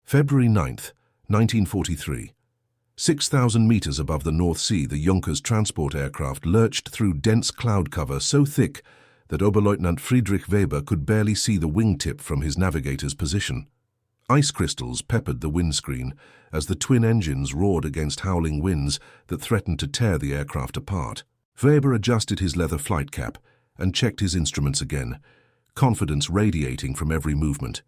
February 9, 1943. 6,000 meters above the North Sea, the Junkers transport aircraft lurched through dense cloud cover so thick that Oberleutnant Friedrich Weber could barely see the wingtip from his navigator's position. Ice crystals peppered the windscreen as the twin engines roared against howling winds that threatened to tear the aircraft apart. Weber adjusted his leather flight cap and checked his instruments again, confidence radiating from every movement.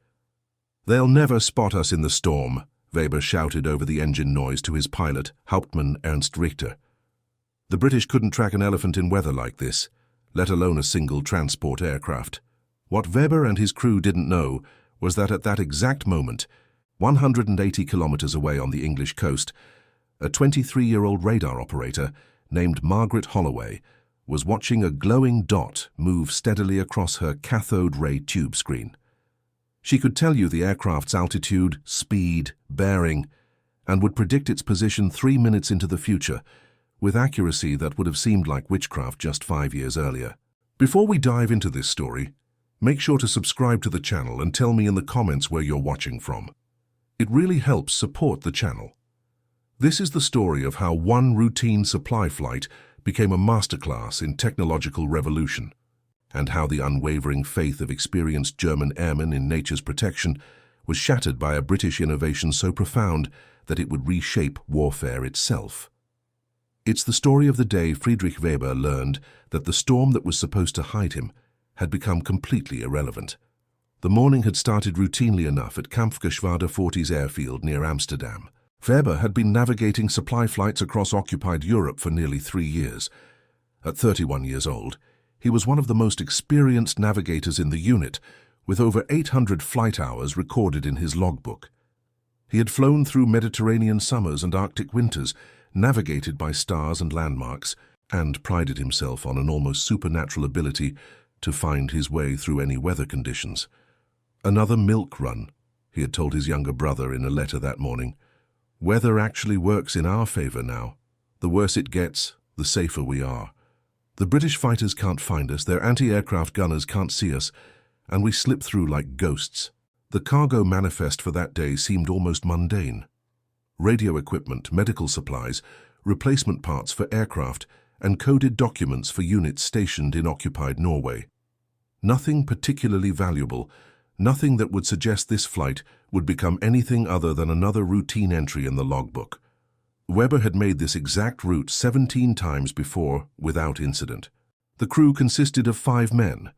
"They'll never spot us in the storm," Weber shouted over the engine noise to his pilot, Hauptmann Ernst Richter. The British couldn't track an elephant in weather like this, let alone a single transport aircraft. What Weber and his crew didn't know was that at that exact moment, 180 kilometers away on the English coast, a 23-year-old radar operator named Margaret Holloway was watching a glowing dot move steadily across her cathode ray tube screen. She could tell you the aircraft's altitude, speed, bearing, and would predict its position 3 minutes into the future, with accuracy that would have seemed like witchcraft just 5 years earlier. Before we dive into this story, make sure to subscribe to the channel and tell me in the comments where you're watching from. It really helps support the channel. This is the story of how one routine supply flight became a masterclass in technological revolution, and how the unwavering faith of experienced German airmen in nature's protection was shattered by a British innovation so profound that it would reshape warfare itself. It's the story of the day Friedrich Weber learned that the storm that was supposed to hide him had become completely irrelevant. The morning had started routinely enough at Kampfgeschwader 40's airfield near Amsterdam. Weber had been navigating supply flights across occupied Europe for nearly 3 years. At 31 years old, he was one of the most experienced navigators in the unit, with over 800 flight hours recorded in his logbook. He had flown through Mediterranean summers and Arctic winters, navigated by stars and landmarks, and prided himself on an almost supernatural ability to find his way through any weather conditions. "Another milk run," he had told his younger brother in a letter that morning. "Weather actually works in our favor now. The worse it gets, the safer we are. The British fighters can't find us, their anti-aircraft gunners can't see us, and we slip through like ghosts." The cargo manifest for that day seemed almost mundane. Radio equipment, medical supplies, replacement parts for aircraft, and coded documents for units stationed in occupied Norway. Nothing particularly valuable, nothing that would suggest this flight would become anything other than another routine entry in the logbook. Weber had made this exact route 17 times before without incident. The crew consisted of 5 men.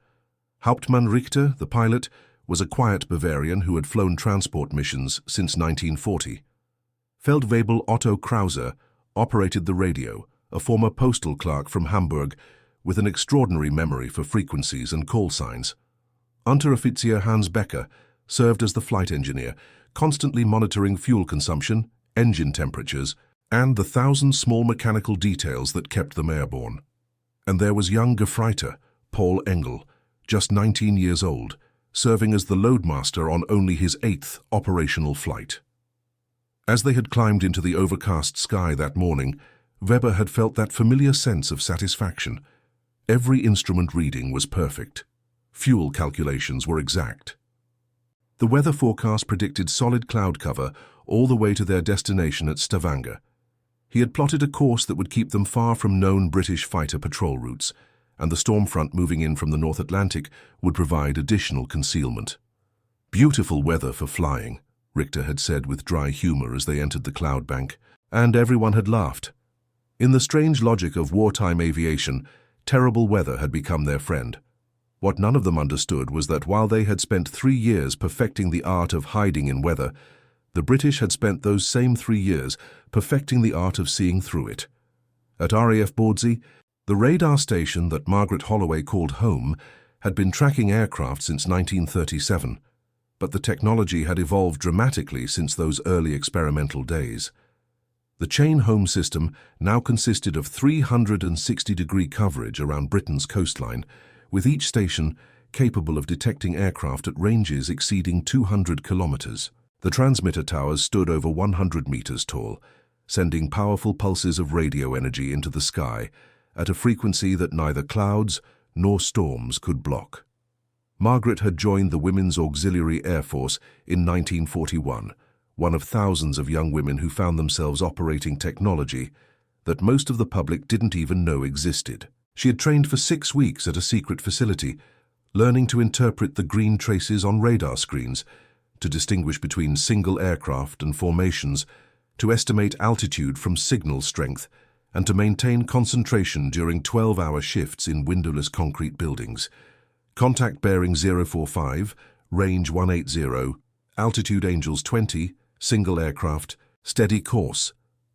Hauptmann Richter, the pilot, was a quiet Bavarian who had flown transport missions since 1940. Feldwebel Otto Krauser operated the radio, a former postal clerk from Hamburg with an extraordinary memory for frequencies and call signs. Unteroffizier Hans Becker served as the flight engineer, constantly monitoring fuel consumption, engine temperatures, and the 1,000 small mechanical details that kept them airborne. And there was young Gefreiter, Paul Engel, just 19 years old, serving as the loadmaster on only his 8th operational flight. As they had climbed into the overcast sky that morning, Weber had felt that familiar sense of satisfaction. Every instrument reading was perfect. Fuel calculations were exact. The weather forecast predicted solid cloud cover all the way to their destination at Stavanger. He had plotted a course that would keep them far from known British fighter patrol routes, and the storm front moving in from the North Atlantic would provide additional concealment. "Beautiful weather for flying," Richter had said with dry humor as they entered the cloud bank, and everyone had laughed. In the strange logic of wartime aviation, terrible weather had become their friend. What none of them understood was that while they had spent 3 years perfecting the art of hiding in weather, the British had spent those same 3 years perfecting the art of seeing through it. At RAF Baudsee, the radar station that Margaret Holloway called home had been tracking aircraft since 1937, but the technology had evolved dramatically since those early experimental days. The chain home system now consisted of 360-degree coverage around Britain's coastline, with each station capable of detecting aircraft at ranges exceeding 200 kilometers. The transmitter towers stood over 100 meters tall, sending powerful pulses of radio energy into the sky at a frequency that neither clouds nor storms could block. Margaret had joined the Women's Auxiliary Air Force in 1941, one of thousands of young women who found themselves operating technology that most of the public didn't even know existed. She had trained for 6 weeks at a secret facility, learning to interpret the green traces on radar screens, to distinguish between single aircraft and formations, to estimate altitude from signal strength, and to maintain concentration during 12-hour shifts in windowless concrete buildings. Contact bearing 045, range 180, altitude Angels 20, single aircraft, steady course,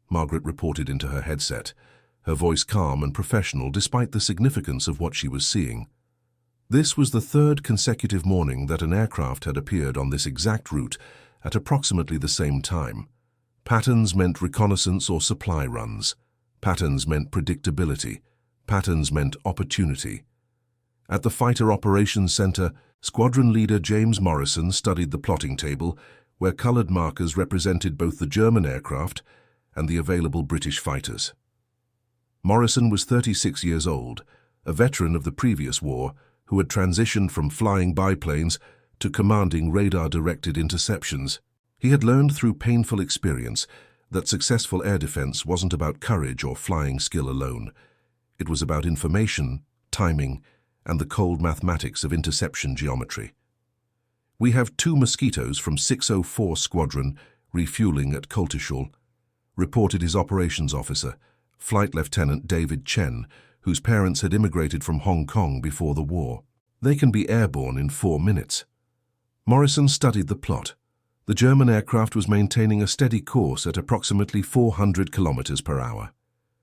Margaret reported into her headset, her voice calm and professional despite the significance of what she was seeing. This was the 3rd consecutive morning that an aircraft had appeared on this exact route at approximately the same time. Patterns meant reconnaissance or supply runs. Patterns meant predictability. Patterns meant opportunity. At the Fighter Operations Center, Squadron Leader James Morrison studied the plotting table, where colored markers represented both the German aircraft and the available British fighters. Morrison was 36 years old, a veteran of the previous war, who had transitioned from flying biplanes to commanding radar-directed interceptions. He had learned through painful experience that successful air defense wasn't about courage or flying skill alone. It was about information, timing, and the cold mathematics of interception geometry. "We have 2 Mosquitoes from 604 Squadron refueling at Coltishall," reported his operations officer, Flight Lieutenant David Chen, whose parents had immigrated from Hong Kong before the war. "They can be airborne in 4 minutes. Morrison studied the plot. The German aircraft was maintaining a steady course at approximately 400 kilometers per hour.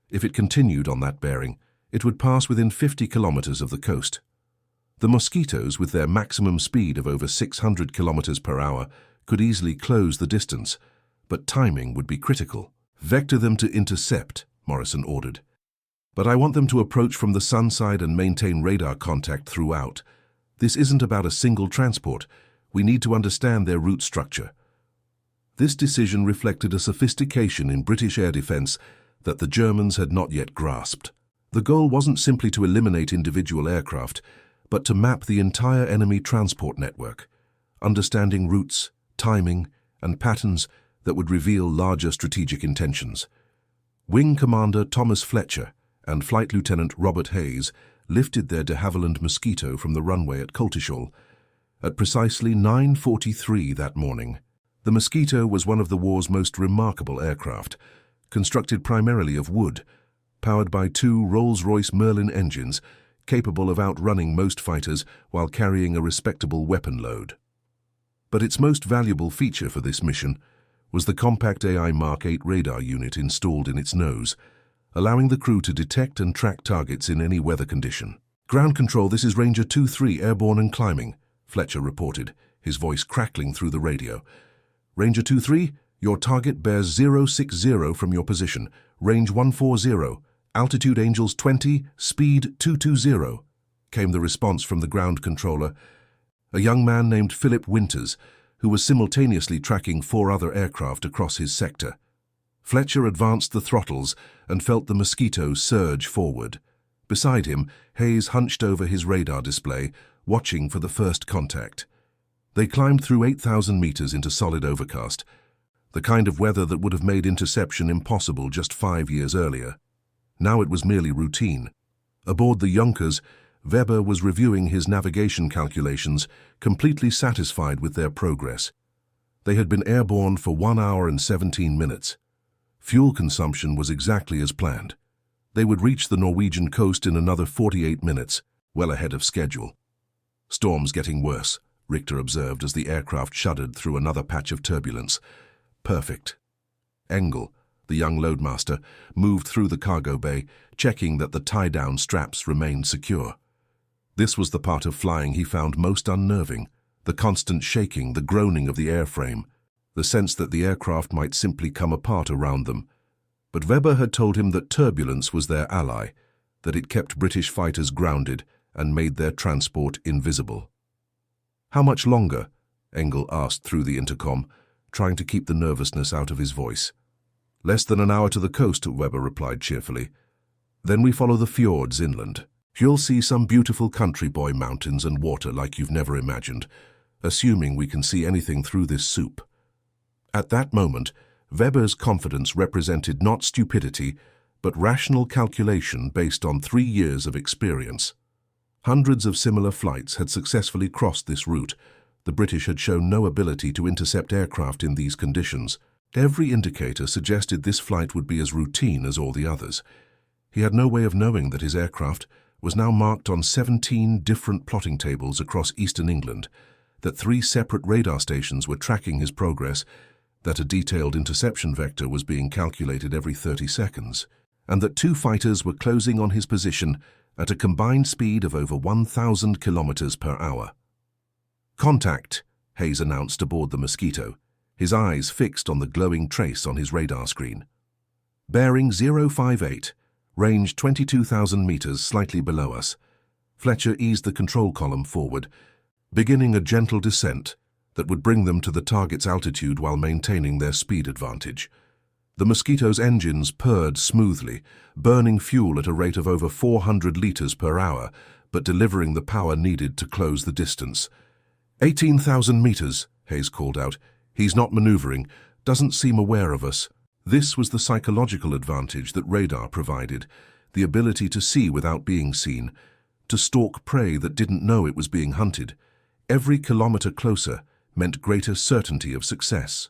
If it continued on that bearing, it would pass within 50 kilometers of the coast. The Mosquitoes, with their maximum speed of over 600 kilometers per hour, could easily close the distance, but timing would be critical. "Vector them to intercept," Morrison ordered. "But I want them to approach from the sun side and maintain radar contact throughout. This isn't about a single transport. We need to understand their route structure." This decision reflected a sophistication in British air defense that the Germans had not yet grasped. The goal wasn't simply to eliminate individual aircraft, but to map the entire enemy transport network, understanding routes, timing, and patterns that would reveal larger strategic intentions. Wing Commander Thomas Fletcher and Flight Lieutenant Robert Hayes lifted their de Havilland Mosquito from the runway at Coltishall. At precisely 9:43 that morning, the Mosquito was one of the war's most remarkable aircraft, constructed primarily of wood, powered by 2 Rolls-Royce Merlin engines, capable of outrunning most fighters while carrying a respectable weapon load. But its most valuable feature for this mission was the compact AI Mark 8 radar unit installed in its nose, allowing the crew to detect and track targets in any weather condition. "Ground control, this is Ranger 23, airborne and climbing," Fletcher reported, his voice crackling through the radio. "Ranger 23, your target bears 060 from your position, range 140, altitude Angels 20, speed 220, came the response from the ground controller, a young man named Philip Winters, who was simultaneously tracking 4 other aircraft across his sector. Fletcher advanced the throttles and felt the Mosquito surge forward. Beside him, Hayes hunched over his radar display, watching for the first contact. They climbed through 8,000 meters into solid overcast, the kind of weather that would have made interception impossible just 5 years earlier. Now it was merely routine. Aboard the Junkers, Weber was reviewing his navigation calculations, completely satisfied with their progress. They had been airborne for 1 hour and 17 minutes. Fuel consumption was exactly as planned. They would reach the Norwegian coast in another 48 minutes, well ahead of schedule. "Storm's getting worse," Richter observed as the aircraft shuddered through another patch of turbulence. "Perfect." Engel, the young loadmaster, moved through the cargo bay, checking that the tie-down straps remained secure. This was the part of flying he found most unnerving, the constant shaking, the groaning of the airframe, the sense that the aircraft might simply come apart around them. But Weber had told him that turbulence was their ally, that it kept British fighters grounded and made their transport invisible. "How much longer?" Engel asked through the intercom, trying to keep the nervousness out of his voice. "Less than an hour to the coast," Weber replied cheerfully. "Then we follow the fjords inland. You'll see some beautiful country boy mountains and water like you've never imagined, assuming we can see anything through this soup." At that moment, Weber's confidence represented not stupidity, but rational calculation based on 3 years of experience. Hundreds of similar flights had successfully crossed this route. The British had shown no ability to intercept aircraft in these conditions. Every indicator suggested this flight would be as routine as all the others. He had no way of knowing that his aircraft was now marked on 17 different plotting tables across eastern England, that 3 separate radar stations were tracking his progress, that a detailed interception vector was being calculated every 30 seconds, and that 2 fighters were closing on his position at a combined speed of over 1,000 kilometers per hour. "Contact," Hayes announced aboard the Mosquito, his eyes fixed on the glowing trace on his radar screen. "Bearing 058, range 22,000 meters slightly below us." Fletcher eased the control column forward, beginning a gentle descent that would bring them to the target's altitude while maintaining their speed advantage. The Mosquito's engines purred smoothly, burning fuel at a rate of over 400 liters per hour, but delivering the power needed to close the distance. 18,000 meters, Hayes called out. "He's not maneuvering, doesn't seem aware of us." This was the psychological advantage that radar provided, the ability to see without being seen, to stalk prey that didn't know it was being hunted. Every kilometer closer meant greater certainty of success.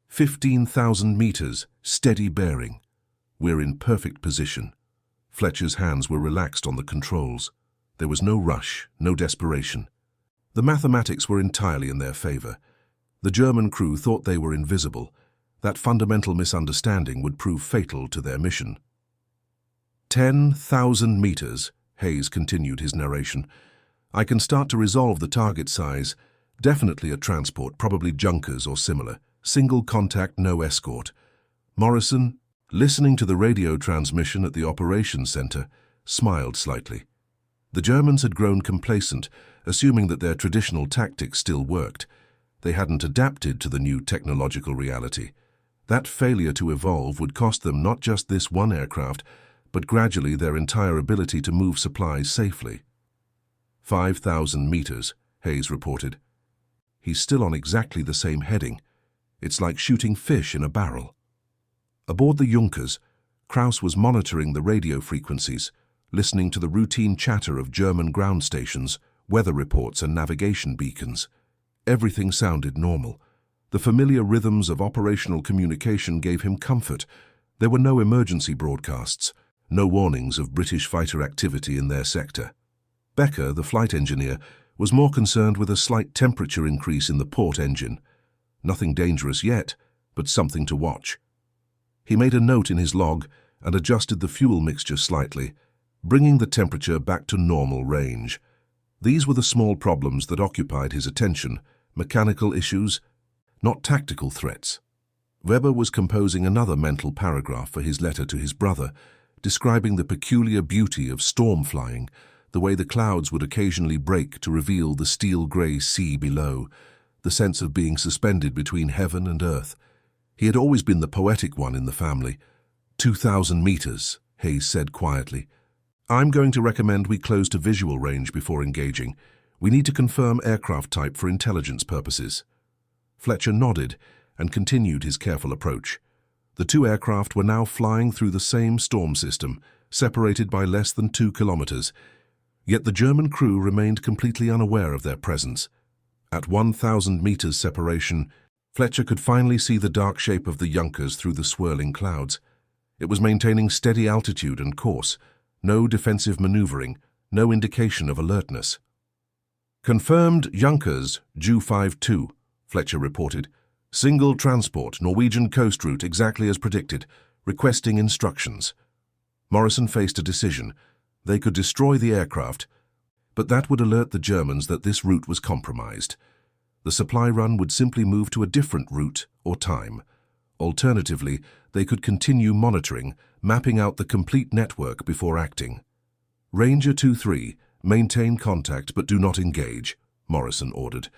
15,000 meters, steady bearing. "We're in perfect position." Fletcher's hands were relaxed on the controls. There was no rush, no desperation. The mathematics were entirely in their favor. The German crew thought they were invisible. That fundamental misunderstanding would prove fatal to their mission. 10,000 meters, Hayes continued his narration. "I can start to resolve the target size. Definitely a transport, probably Junkers or similar. Single contact, no escort." Morrison, listening to the radio transmission at the operations center, smiled slightly. The Germans had grown complacent, assuming that their traditional tactics still worked. They hadn't adapted to the new technological reality. That failure to evolve would cost them not just this one aircraft, but gradually their entire ability to move supplies safely. 5,000 meters, Hayes reported. "He's still on exactly the same heading. It's like shooting fish in a barrel." Aboard the Junkers, Krauss was monitoring the radio frequencies, listening to the routine chatter of German ground stations, weather reports and navigation beacons. Everything sounded normal. The familiar rhythms of operational communication gave him comfort. There were no emergency broadcasts, no warnings of British fighter activity in their sector. Becker, the flight engineer, was more concerned with a slight temperature increase in the port engine. Nothing dangerous yet, but something to watch. He made a note in his log and adjusted the fuel mixture slightly, bringing the temperature back to normal range. These were the small problems that occupied his attention, mechanical issues, not tactical threats. Weber was composing another mental paragraph for his letter to his brother, describing the peculiar beauty of storm flying, the way the clouds would occasionally break to reveal the steel-grey sea below, the sense of being suspended between heaven and earth. He had always been the poetic one in the family. 2,000 meters, Hayes said quietly. "I'm going to recommend we close to visual range before engaging. We need to confirm aircraft type for intelligence purposes." Fletcher nodded and continued his careful approach. The 2 aircraft were now flying through the same storm system, separated by less than 2 kilometers. Yet the German crew remained completely unaware of their presence. At 1,000 meters separation, Fletcher could finally see the dark shape of the Junkers through the swirling clouds. It was maintaining steady altitude and course, no defensive maneuvering, no indication of alertness. "Confirmed Junkers, Ju 52, Fletcher reported. "Single transport, Norwegian coast route exactly as predicted, requesting instructions." Morrison faced a decision. They could destroy the aircraft, but that would alert the Germans that this route was compromised. The supply run would simply move to a different route or time. Alternatively, they could continue monitoring, mapping out the complete network before acting. "Ranger 23, maintain contact but do not engage," Morrison ordered.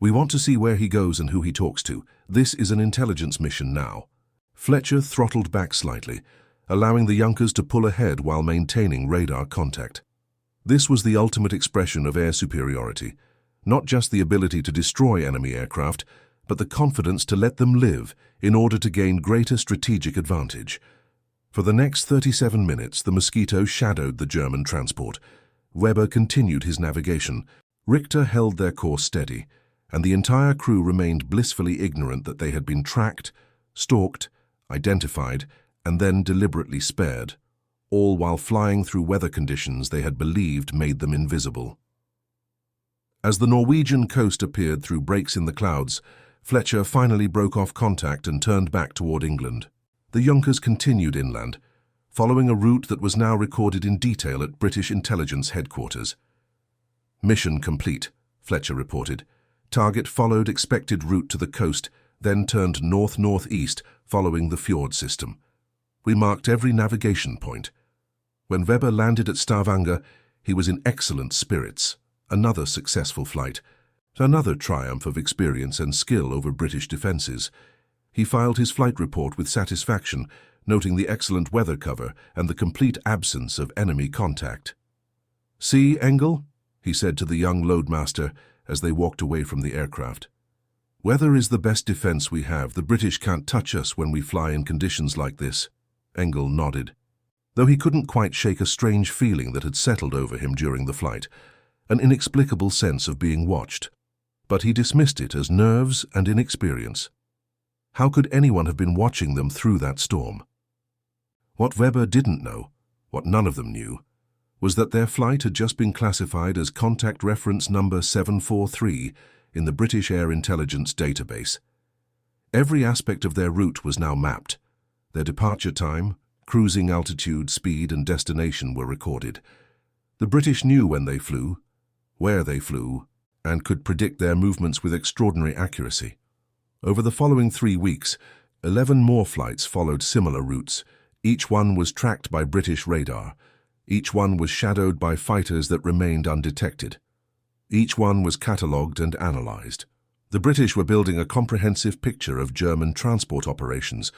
"We want to see where he goes and who he talks to. This is an intelligence mission now." Fletcher throttled back slightly, allowing the Junkers to pull ahead while maintaining radar contact. This was the ultimate expression of air superiority, not just the ability to destroy enemy aircraft, but the confidence to let them live in order to gain greater strategic advantage. For the next 37 minutes, the Mosquito shadowed the German transport. Weber continued his navigation. Richter held their course steady, and the entire crew remained blissfully ignorant that they had been tracked, stalked, identified, and then deliberately spared, all while flying through weather conditions they had believed made them invisible. As the Norwegian coast appeared through breaks in the clouds, Fletcher finally broke off contact and turned back toward England. The Junkers continued inland, following a route that was now recorded in detail at British intelligence headquarters. "Mission complete," Fletcher reported. "Target followed expected route to the coast, then turned north-northeast following the fjord system. We marked every navigation point." When Weber landed at Stavanger, he was in excellent spirits. Another successful flight, another triumph of experience and skill over British defences. He filed his flight report with satisfaction, noting the excellent weather cover and the complete absence of enemy contact. "See, Engel?" he said to the young loadmaster as they walked away from the aircraft. "Weather is the best defence we have. The British can't touch us when we fly in conditions like this." Engel nodded, though he couldn't quite shake a strange feeling that had settled over him during the flight, an inexplicable sense of being watched. But he dismissed it as nerves and inexperience. How could anyone have been watching them through that storm? What Weber didn't know, what none of them knew, was that their flight had just been classified as contact reference number 743 in the British Air Intelligence database. Every aspect of their route was now mapped. Their departure time, cruising altitude, speed, and destination were recorded. The British knew when they flew, where they flew, and could predict their movements with extraordinary accuracy. Over the following 3 weeks, 11 more flights followed similar routes. Each one was tracked by British radar. Each one was shadowed by fighters that remained undetected. Each one was catalogued and analysed. The British were building a comprehensive picture of German transport operations,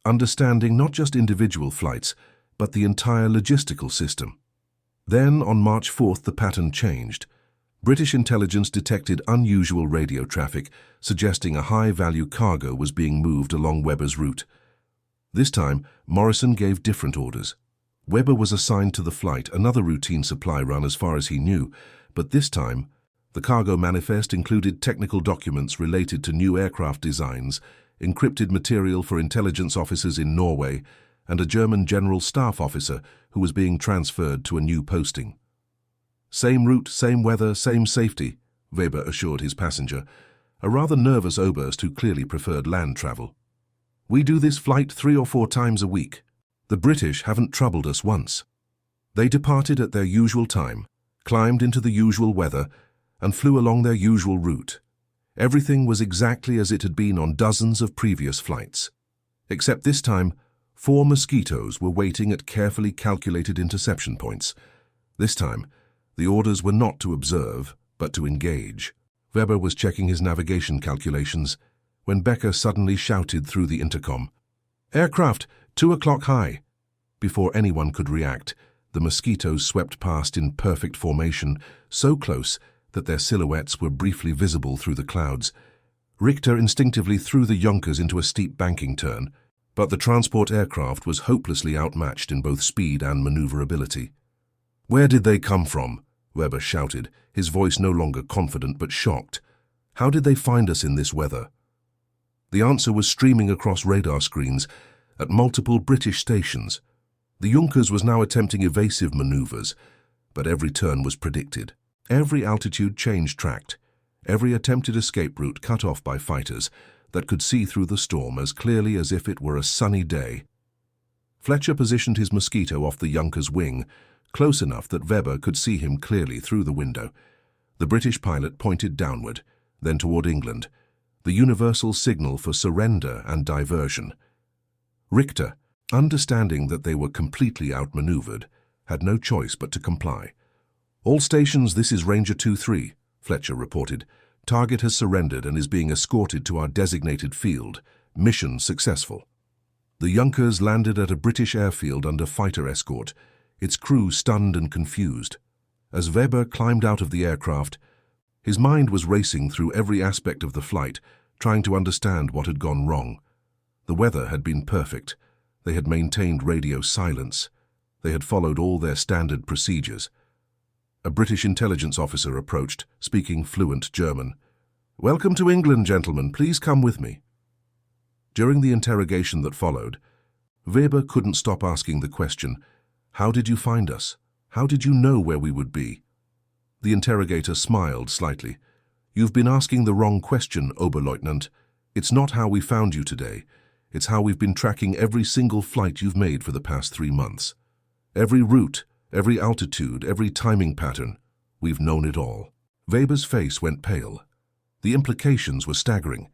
understanding not just individual flights, but the entire logistical system. Then, on March 4th, the pattern changed. British intelligence detected unusual radio traffic, suggesting a high-value cargo was being moved along Weber's route. This time, Morrison gave different orders. Weber was assigned to the flight, another routine supply run as far as he knew, but this time, the cargo manifest included technical documents related to new aircraft designs, encrypted material for intelligence officers in Norway, and a German general staff officer who was being transferred to a new posting. "Same route, same weather, same safety," Weber assured his passenger, a rather nervous Oberst who clearly preferred land travel. "We do this flight 3 or 4 times a week. The British haven't troubled us once." They departed at their usual time, climbed into the usual weather, and flew along their usual route. Everything was exactly as it had been on dozens of previous flights. Except this time, 4 Mosquitoes were waiting at carefully calculated interception points. This time, the orders were not to observe, but to engage. Weber was checking his navigation calculations when Becker suddenly shouted through the intercom, "Aircraft, 2 o'clock high." Before anyone could react, the Mosquitoes swept past in perfect formation, so close that their silhouettes were briefly visible through the clouds. Richter instinctively threw the Junkers into a steep banking turn, but the transport aircraft was hopelessly outmatched in both speed and maneuverability. "Where did they come from?" Weber shouted, his voice no longer confident but shocked. "How did they find us in this weather?" The answer was streaming across radar screens at multiple British stations. The Junkers was now attempting evasive maneuvers, but every turn was predicted. Every altitude change tracked, every attempted escape route cut off by fighters that could see through the storm as clearly as if it were a sunny day. Fletcher positioned his Mosquito off the Junker's wing, close enough that Weber could see him clearly through the window. The British pilot pointed downward, then toward England, the universal signal for surrender and diversion. Richter, understanding that they were completely outmaneuvered, had no choice but to comply. "All stations, this is Ranger 2-3, Fletcher reported. "Target has surrendered and is being escorted to our designated field. Mission successful." The Junkers landed at a British airfield under fighter escort, its crew stunned and confused. As Weber climbed out of the aircraft, his mind was racing through every aspect of the flight, trying to understand what had gone wrong. The weather had been perfect. They had maintained radio silence. They had followed all their standard procedures. A British intelligence officer approached, speaking fluent German. "Welcome to England, gentlemen. Please come with me." During the interrogation that followed, Weber couldn't stop asking the question, "How did you find us? How did you know where we would be?" The interrogator smiled slightly. "You've been asking the wrong question, Oberleutnant. It's not how we found you today. It's how we've been tracking every single flight you've made for the past 3 months. Every route, every altitude, every timing pattern. We've known it all." Weber's face went pale. The implications were staggering.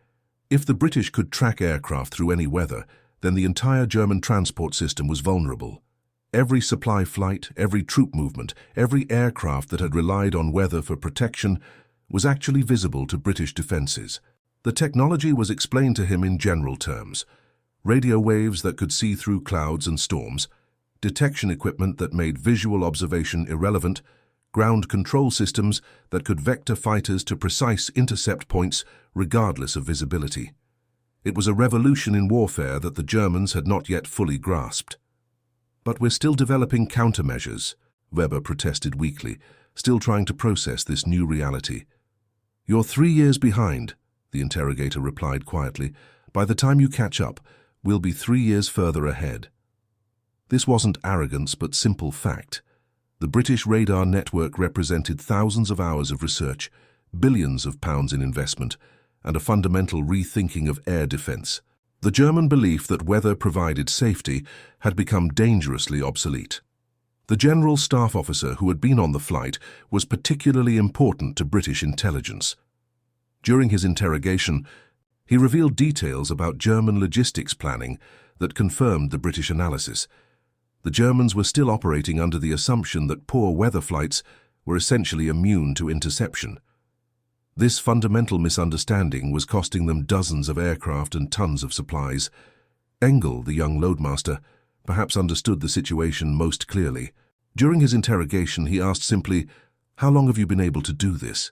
If the British could track aircraft through any weather, then the entire German transport system was vulnerable. Every supply flight, every troop movement, every aircraft that had relied on weather for protection was actually visible to British defences. The technology was explained to him in general terms. Radio waves that could see through clouds and storms, detection equipment that made visual observation irrelevant, ground control systems that could vector fighters to precise intercept points regardless of visibility. It was a revolution in warfare that the Germans had not yet fully grasped. "But we're still developing countermeasures," Weber protested weakly, still trying to process this new reality. "You're 3 years behind," the interrogator replied quietly. "By the time you catch up, we'll be 3 years further ahead." This wasn't arrogance but simple fact. The British radar network represented thousands of hours of research, billions of pounds in investment, and a fundamental rethinking of air defence. The German belief that weather provided safety had become dangerously obsolete. The General Staff Officer who had been on the flight was particularly important to British intelligence. During his interrogation, he revealed details about German logistics planning that confirmed the British analysis. The Germans were still operating under the assumption that poor weather flights were essentially immune to interception. This fundamental misunderstanding was costing them dozens of aircraft and tons of supplies. Engel, the young loadmaster, perhaps understood the situation most clearly. During his interrogation, he asked simply, "How long have you been able to do this?"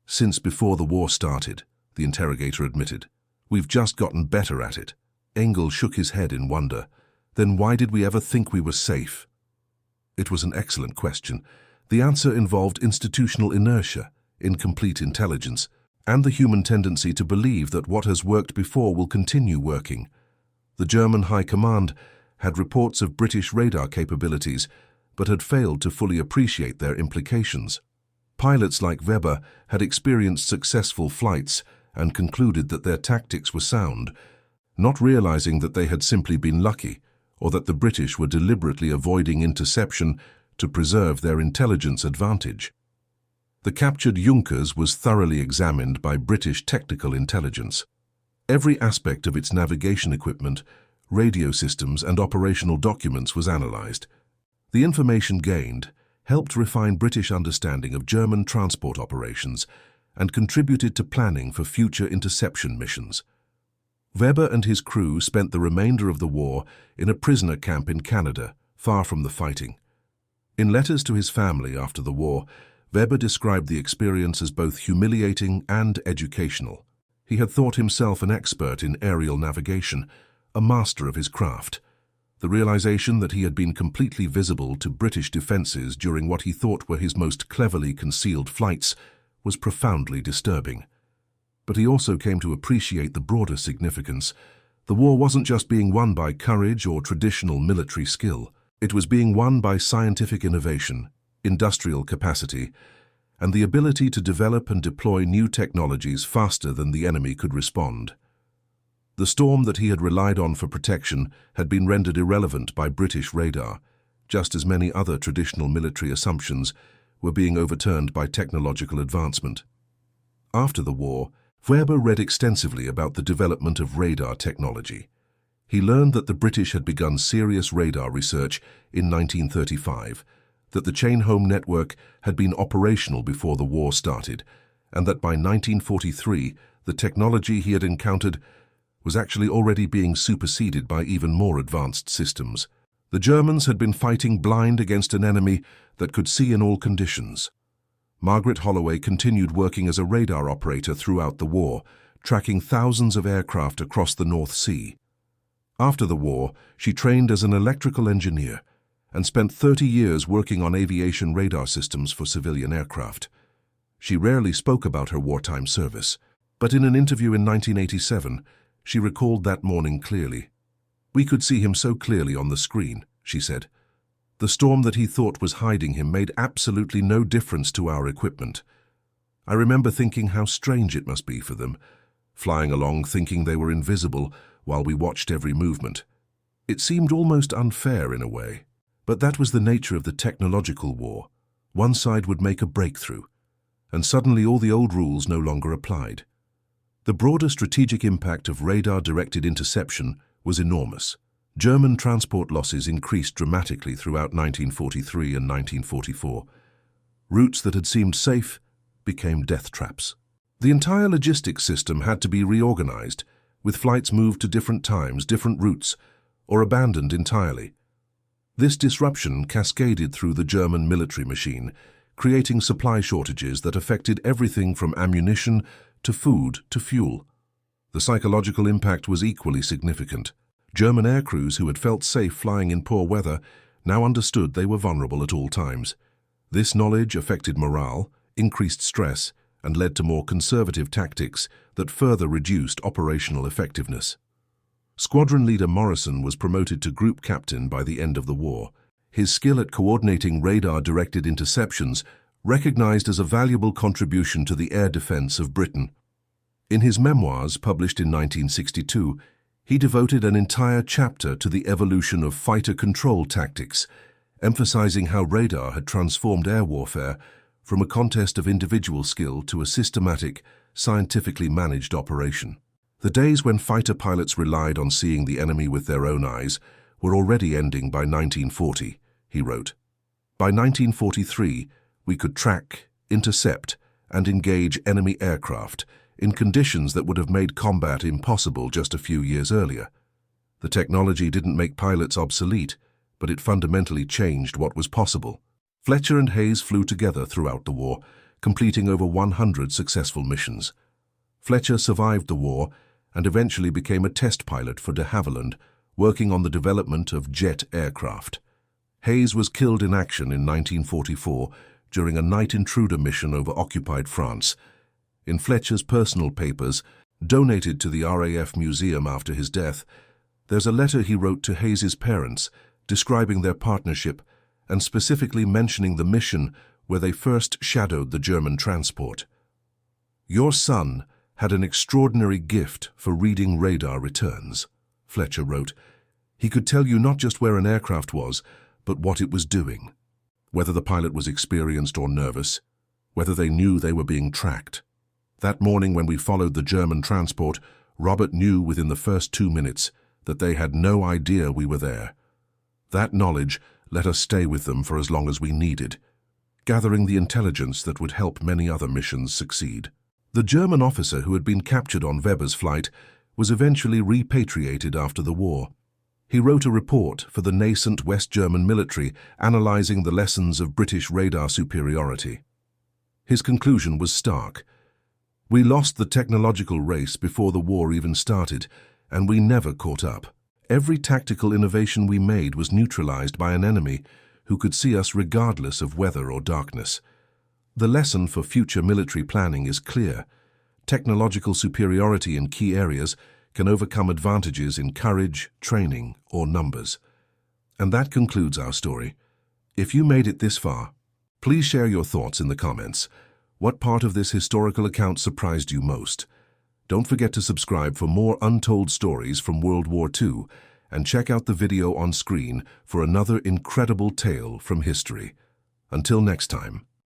"Since before the war started," the interrogator admitted. "We've just gotten better at it." Engel shook his head in wonder. "Then why did we ever think we were safe?" It was an excellent question. The answer involved institutional inertia, incomplete intelligence, and the human tendency to believe that what has worked before will continue working. The German High Command had reports of British radar capabilities, but had failed to fully appreciate their implications. Pilots like Weber had experienced successful flights and concluded that their tactics were sound, not realizing that they had simply been lucky, or that the British were deliberately avoiding interception to preserve their intelligence advantage. The captured Junkers was thoroughly examined by British technical intelligence. Every aspect of its navigation equipment, radio systems, and operational documents was analysed. The information gained helped refine British understanding of German transport operations and contributed to planning for future interception missions. Weber and his crew spent the remainder of the war in a prisoner camp in Canada, far from the fighting. In letters to his family after the war, Weber described the experience as both humiliating and educational. He had thought himself an expert in aerial navigation, a master of his craft. The realization that he had been completely visible to British defences during what he thought were his most cleverly concealed flights was profoundly disturbing. But he also came to appreciate the broader significance. The war wasn't just being won by courage or traditional military skill. It was being won by scientific innovation, industrial capacity, and the ability to develop and deploy new technologies faster than the enemy could respond. The storm that he had relied on for protection had been rendered irrelevant by British radar, just as many other traditional military assumptions were being overturned by technological advancement. After the war, Weber read extensively about the development of radar technology. He learned that the British had begun serious radar research in 1935, that the chain-home network had been operational before the war started, and that by 1943 the technology he had encountered was actually already being superseded by even more advanced systems. The Germans had been fighting blind against an enemy that could see in all conditions. Margaret Holloway continued working as a radar operator throughout the war, tracking thousands of aircraft across the North Sea. After the war, she trained as an electrical engineer and spent 30 years working on aviation radar systems for civilian aircraft. She rarely spoke about her wartime service, but in an interview in 1987, she recalled that morning clearly. "We could see him so clearly on the screen," she said. "The storm that he thought was hiding him made absolutely no difference to our equipment. I remember thinking how strange it must be for them, flying along thinking they were invisible while we watched every movement. It seemed almost unfair in a way. But that was the nature of the technological war. One side would make a breakthrough, and suddenly all the old rules no longer applied. The broader strategic impact of radar-directed interception was enormous. German transport losses increased dramatically throughout 1943 and 1944. Routes that had seemed safe became death traps. The entire logistics system had to be reorganized, with flights moved to different times, different routes, or abandoned entirely. This disruption cascaded through the German military machine, creating supply shortages that affected everything from ammunition to food to fuel. The psychological impact was equally significant. German aircrews who had felt safe flying in poor weather now understood they were vulnerable at all times. This knowledge affected morale, increased stress, and led to more conservative tactics that further reduced operational effectiveness. Squadron leader Morrison was promoted to group captain by the end of the war. His skill at coordinating radar-directed interceptions recognized as a valuable contribution to the air defense of Britain. In his memoirs, published in 1962, he devoted an entire chapter to the evolution of fighter control tactics, emphasizing how radar had transformed air warfare from a contest of individual skill to a systematic, scientifically managed operation. The days when fighter pilots relied on seeing the enemy with their own eyes were already ending by 1940, he wrote. By 1943, we could track, intercept, and engage enemy aircraft in conditions that would have made combat impossible just a few years earlier. The technology didn't make pilots obsolete, but it fundamentally changed what was possible. Fletcher and Hayes flew together throughout the war, completing over 100 successful missions. Fletcher survived the war and eventually became a test pilot for de Havilland, working on the development of jet aircraft. Hayes was killed in action in 1944 during a night intruder mission over occupied France. In Fletcher's personal papers, donated to the RAF Museum after his death, there's a letter he wrote to Hayes's parents describing their partnership and specifically mentioning the mission where they first shadowed the German transport. "Your son had an extraordinary gift for reading radar returns," Fletcher wrote. "He could tell you not just where an aircraft was, but what it was doing, whether the pilot was experienced or nervous, whether they knew they were being tracked. That morning when we followed the German transport, Robert knew within the first 2 minutes that they had no idea we were there. That knowledge let us stay with them for as long as we needed, gathering the intelligence that would help many other missions succeed." The German officer who had been captured on Weber's flight was eventually repatriated after the war. He wrote a report for the nascent West German military analyzing the lessons of British radar superiority. His conclusion was stark. "We lost the technological race before the war even started, and we never caught up. Every tactical innovation we made was neutralized by an enemy who could see us regardless of weather or darkness. The lesson for future military planning is clear. Technological superiority in key areas can overcome advantages in courage, training, or numbers." And that concludes our story. If you made it this far, please share your thoughts in the comments. What part of this historical account surprised you most? Don't forget to subscribe for more untold stories from World War II, and check out the video on screen for another incredible tale from history. Until next time.